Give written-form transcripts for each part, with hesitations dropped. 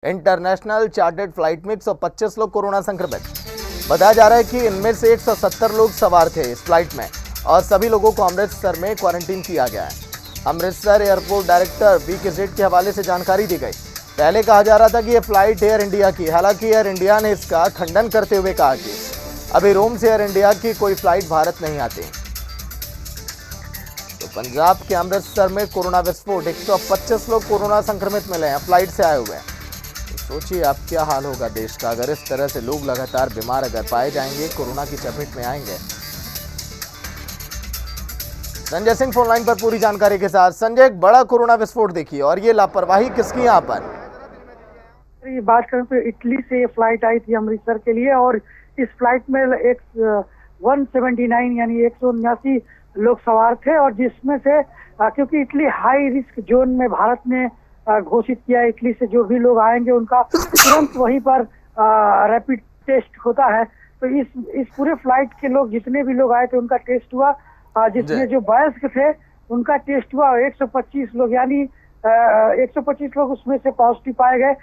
International chartered flight में 125 लोग corona संक्रमित। बताया जा रहा है कि इनमें से 170 लोग सवार थे इस फ्लाइट में और सभी लोगों को अमृतसर में क्वारंटीन किया गया है। अमृतसर एयरपोर्ट डायरेक्टर वीके जेट के हवाले से जानकारी दी गई। पहले कहा जा रहा था कि यह फ्लाइट एयर इंडिया की, हालांकि एयर इंडिया ने इसका खंडन करते हुए कहा कि अभी रोम से एयर इंडिया की कोई फ्लाइट भारत नहीं आती। तो पंजाब के अमृतसर में कोरोना विस्फोट, 125 लोग कोरोना संक्रमित मिले हैं, फ्लाइट से आए हुए हैं। तो सोचिए आप क्या हाल होगा देश का अगर इस तरह से लोग लगातार बीमार अगर पाए जाएंगे, कोरोना की चपेट में आएंगे। संजय सिंह फोन लाइन पर पूरी जानकारी के साथ। संजय, एक बड़ा कोरोना विस्फोट देखिए और ये लापरवाही किसकी यहाँ पर? बात करें तो इटली से फ्लाइट आई थी अमृतसर के लिए और इस फ्लाइट में 179 यानी 179 लोग सवार थे और जिसमें से क्योंकि इटली हाई रिस्क जोन में भारत ने घोषित किया, इटली से जो भी लोग आएंगे उनका तुरंत वहीं पर रैपिड टेस्ट होता है। तो इस पूरे फ्लाइट के लोग जितने भी लोग आए थे उनका टेस्ट हुआ, जिसमें जो वयस्क थे उनका टेस्ट हुआ। 125 लोग यानी 125 लोग उसमें से पॉजिटिव पाए गए।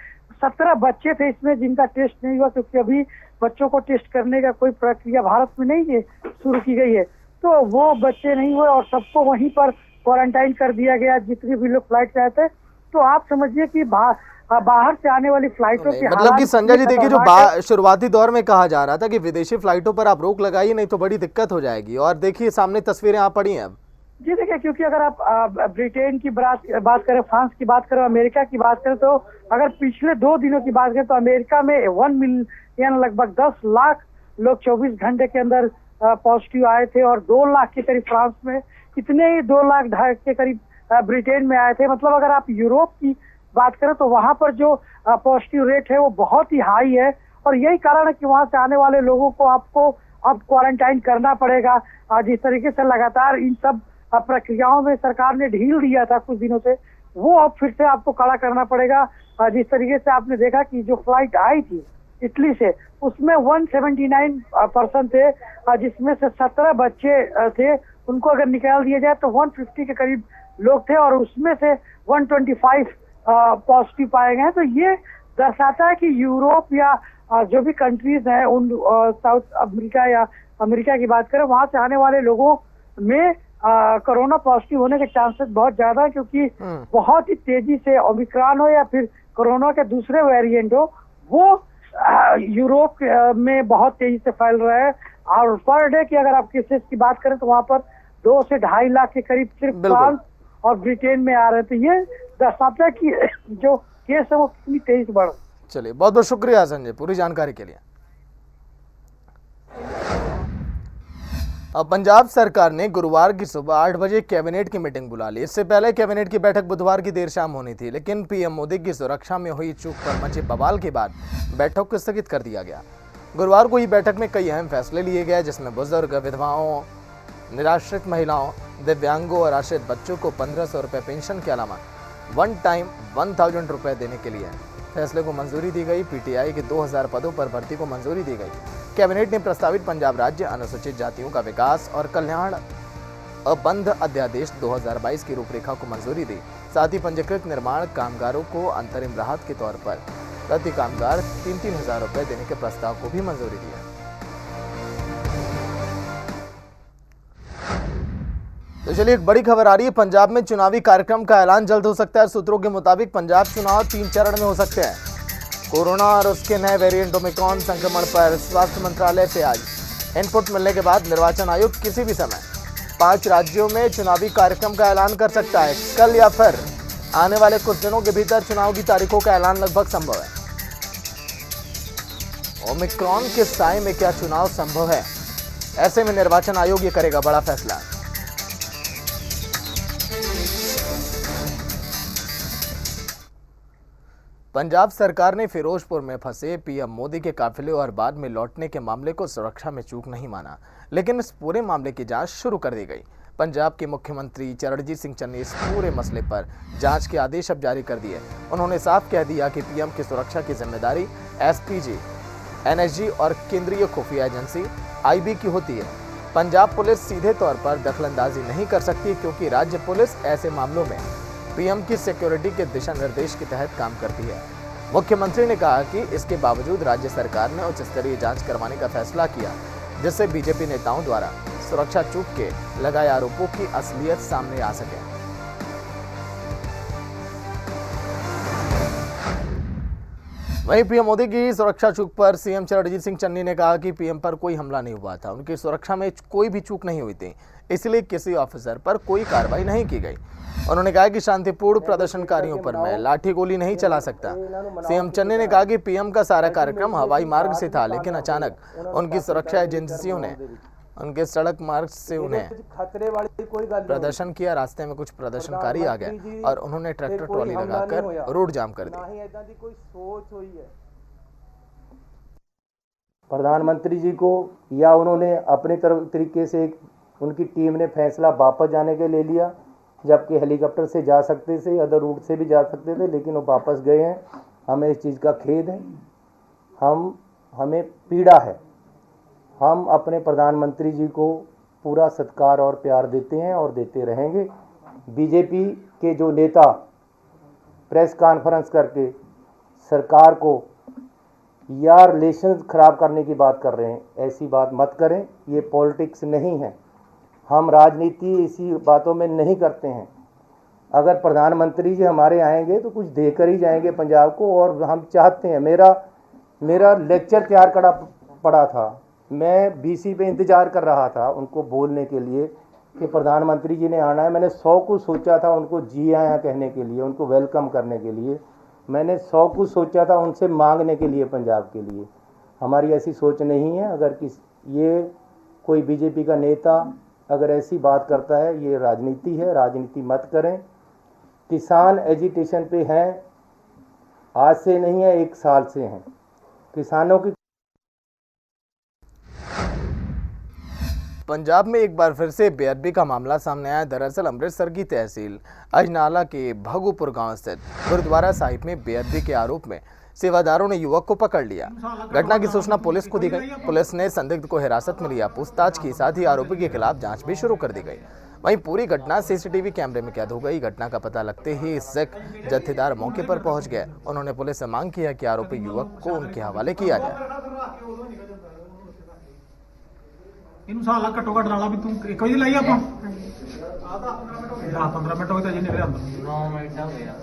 17 बच्चे थे इसमें जिनका टेस्ट नहीं हुआ, क्योंकि अभी बच्चों को टेस्ट करने का कोई प्रक्रिया भारत में नहीं है, शुरू की गई है। तो वो बच्चे नहीं हुए और सबको वहीं पर क्वारंटाइन कर दिया गया, जितने भी लोग फ्लाइट से आए थे। तो आप समझिए कि बाहर से आने वाली फ्लाइटों के मतलब कि संजय जी देखिए, जो शुरुआती दौर में कहा जा रहा था कि विदेशी फ्लाइटों पर आप रोक लगाइए नहीं तो बड़ी दिक्कत हो जाएगी, और देखिए सामने तस्वीरें आ पड़ी हैं अब। जी देखिए, क्योंकि अगर आप ब्रिटेन की बात करें, फ्रांस की बात करें, अमेरिका की बात करें, तो अगर पिछले 2 दिनों की बात करें तो अमेरिका में 1 मिलियन लगभग 10 लाख लोग 24 घंटे के अंदर पॉजिटिव आए थे और 2 लाख के करीब फ्रांस में, इतने ही 2 लाख के करीब ब्रिटेन में आए थे। मतलब अगर आप यूरोप की बात करें तो वहां पर जो पॉजिटिव रेट है वो बहुत ही हाई है और यही कारण है कि वहां से आने वाले लोगों को आपको अब क्वारंटाइन करना पड़ेगा। जिस तरीके से लगातार इन सब प्रक्रियाओं में सरकार ने ढील दिया था कुछ दिनों से, वो अब फिर से आपको कड़ा करना पड़ेगा। जिस तरीके से आपने देखा कि जो फ्लाइट आई थी इटली से उसमें 179 पर्सन थे, जिसमें से 17 बच्चे थे। उनको अगर निकाल दिया जाए तो 150 के करीब लोग थे और उसमें से 125 पॉजिटिव पाए गए हैं। तो ये दर्शाता है कि यूरोप या जो भी कंट्रीज हैं उन साउथ अमेरिका या अमेरिका की बात करें, वहां से आने वाले लोगों में कोरोना पॉजिटिव होने के चांसेस बहुत ज्यादा है, क्योंकि बहुत ही तेजी से ओमिक्रॉन हो या फिर कोरोना के दूसरे वेरिएंट हो, वो यूरोप में बहुत तेजी से फैल रहा है। और पर डे की अगर आप केसेस की बात करें तो वहां पर 2 से 2.5 लाख के करीब सिर्फ फ्रांस और ब्रिटेन में आ रहे थे। ये दर्शाता है कि जो केस है वो कितनी तेजी से बढ़ रहा है। चलिए, बहुत बहुत शुक्रिया संजय पूरी जानकारी के लिए। अब पंजाब सरकार ने गुरुवार की सुबह 8 बजे कैबिनेट की मीटिंग बुला ली। इससे पहले कैबिनेट की बैठक बुधवार की देर शाम होनी थी, लेकिन पीएम मोदी की सुरक्षा में हुई चूक पर मचे बवाल के बाद बैठक को स्थगित कर दिया गया। गुरुवार को ही बैठक में कई अहम फैसले लिए गए, जिसमें बुजुर्ग, विधवाओं, निराश्रित महिलाओं, दिव्यांगों और आश्रित बच्चों को 1500 रुपये पेंशन के अलावा वन टाइम 1000 रुपये देने के लिए फैसले को मंजूरी दी गई। पीटीआई के 2000 पदों पर भर्ती को मंजूरी दी गई। कैबिनेट ने प्रस्तावित पंजाब राज्य अनुसूचित जातियों का विकास और कल्याण अबंध अध्यादेश 2022 की रूपरेखा को मंजूरी दी। साथ ही पंजीकृत निर्माण कामगारों को अंतरिम राहत के तौर पर प्रति कामगार 3-3 हजार रुपये देने के प्रस्ताव को भी मंजूरी दी है। तो चलिए, एक बड़ी खबर आ रही है। पंजाब में चुनावी कार्यक्रम का ऐलान जल्द हो सकता है। सूत्रों के मुताबिक पंजाब चुनाव 3 चरण में हो सकते हैं। कोरोना और उसके नए वेरिएंट ओमिक्रॉन संक्रमण पर स्वास्थ्य मंत्रालय से आज इनपुट मिलने के बाद निर्वाचन आयोग किसी भी समय 5 राज्यों में चुनावी कार्यक्रम का ऐलान कर सकता है। कल या फिर आने वाले कुछ दिनों के भीतर चुनाव की तारीखों का ऐलान लगभग संभव है। ओमिक्रॉन के साए में क्या चुनाव संभव है? ऐसे में निर्वाचन आयोग ये करेगा बड़ा फैसला। पंजाब सरकार ने फिरोजपुर में फंसे पीएम मोदी के काफिले और बाद में लौटने के मामले को सुरक्षा में चूक नहीं माना, लेकिन इस पूरे मामले की जांच शुरू कर दी गई। पंजाब के मुख्यमंत्री चरणजीत सिंह चन्नी इस पूरे मसले पर जांच के आदेश अब जारी कर दिए। उन्होंने साफ कह दिया कि पीएम की सुरक्षा की जिम्मेदारी एसपीजी, एनएसजी और केंद्रीय खुफिया एजेंसी आईबी की होती है। पंजाब पुलिस सीधे तौर पर दखलंदाजी नहीं कर सकती, क्योंकि राज्य पुलिस ऐसे मामलों में पीएम की सिक्योरिटी के दिशा निर्देश के तहत काम करती है। मुख्यमंत्री ने कहा कि इसके बावजूद राज्य सरकार ने उच्च स्तरीय जांच करवाने का फैसला किया, जिससे बीजेपी नेताओं द्वारा सुरक्षा चूक के लगाए आरोपों की असलियत सामने आ सके। वहीं पीएम मोदी की सुरक्षा चूक पर सीएम चरणजीत सिंह चन्नी ने कहा कि पीएम पर कोई हमला नहीं हुआ था, उनकी सुरक्षा में कोई भी चूक नहीं हुई थी, इसलिए किसी ऑफिसर पर कोई कार्रवाई नहीं की गई। उन्होंने कहा कि शांतिपूर्ण प्रदर्शनकारियों पर मैं लाठी गोली नहीं चला सकता। सीएम चन्नी ने कहा कि पीएम का सारा कार्यक्रम हवाई मार्ग से था, लेकिन अचानक उनकी सुरक्षा एजेंसियों ने उनके सड़क मार्ग से उन्हें प्रदर्शन किया। रास्ते में कुछ प्रदर्शनकारी आ गए और उन्होंने ट्रैक्टर ट्रॉली लगाकर रोड जाम कर दी। प्रधानमंत्री जी को या उन्होंने अपने तरीके से उनकी टीम ने फैसला वापस जाने के ले लिया, जबकि हेलीकॉप्टर से जा सकते थे, अदर रूट से भी जा सकते थे, लेकिन वो वापस गए हैं। हमें इस चीज़ का खेद है, हमें पीड़ा है। हम अपने प्रधानमंत्री जी को पूरा सत्कार और प्यार देते हैं और देते रहेंगे। बीजेपी के जो नेता प्रेस कॉन्फ्रेंस करके सरकार को या रिलेशन खराब करने की बात कर रहे हैं, ऐसी बात मत करें। ये पॉलिटिक्स नहीं है, हम राजनीति इसी बातों में नहीं करते हैं। अगर प्रधानमंत्री जी हमारे आएंगे तो कुछ देकर ही जाएंगे पंजाब को, और हम चाहते हैं। मेरा लेक्चर तैयार पड़ा था, मैं बीसी पे इंतज़ार कर रहा था उनको बोलने के लिए कि प्रधानमंत्री जी ने आना है। मैंने 100 कुछ सोचा था उनको जी आया कहने के लिए, उनको वेलकम करने के लिए। मैंने 100 कुछ सोचा था उनसे मांगने के लिए पंजाब के लिए। हमारी ऐसी सोच नहीं है। अगर ये कोई बीजेपी का नेता अगर ऐसी बात करता है, ये राजनीति है, राजनीति मत करें। किसान एजिटेशन पे हैं, आज से नहीं है, 1 साल से हैं। किसानों की पंजाब में एक बार फिर से बेअदबी का मामला सामने आया। दरअसल अमृतसर की तहसील अजनाला के भगूपुर गांव स्थित गुरुद्वारा साहिब में बेअदबी के आरोप में सेवादारों ने युवक को पकड़ लिया। घटना की सूचना पुलिस को दी गई। पुलिस ने संदिग्ध को हिरासत में लिया, पूछताछ की, साथ ही आरोपी के खिलाफ जांच भी शुरू कर दी गई। वहीं पूरी घटना सीसीटीवी कैमरे में कैद हो गई। घटना का पता लगते ही सिख जत्थेदार मौके पर पहुंच गए। उन्होंने पुलिस से मांग किया कि आरोपी युवक को उनके हवाले किया जाए। इन साल घट्टो घट नाला भी तू एक बजे लाई आप 15 मिनट हो गए जी निकले अंदर 9 मिनट हो गया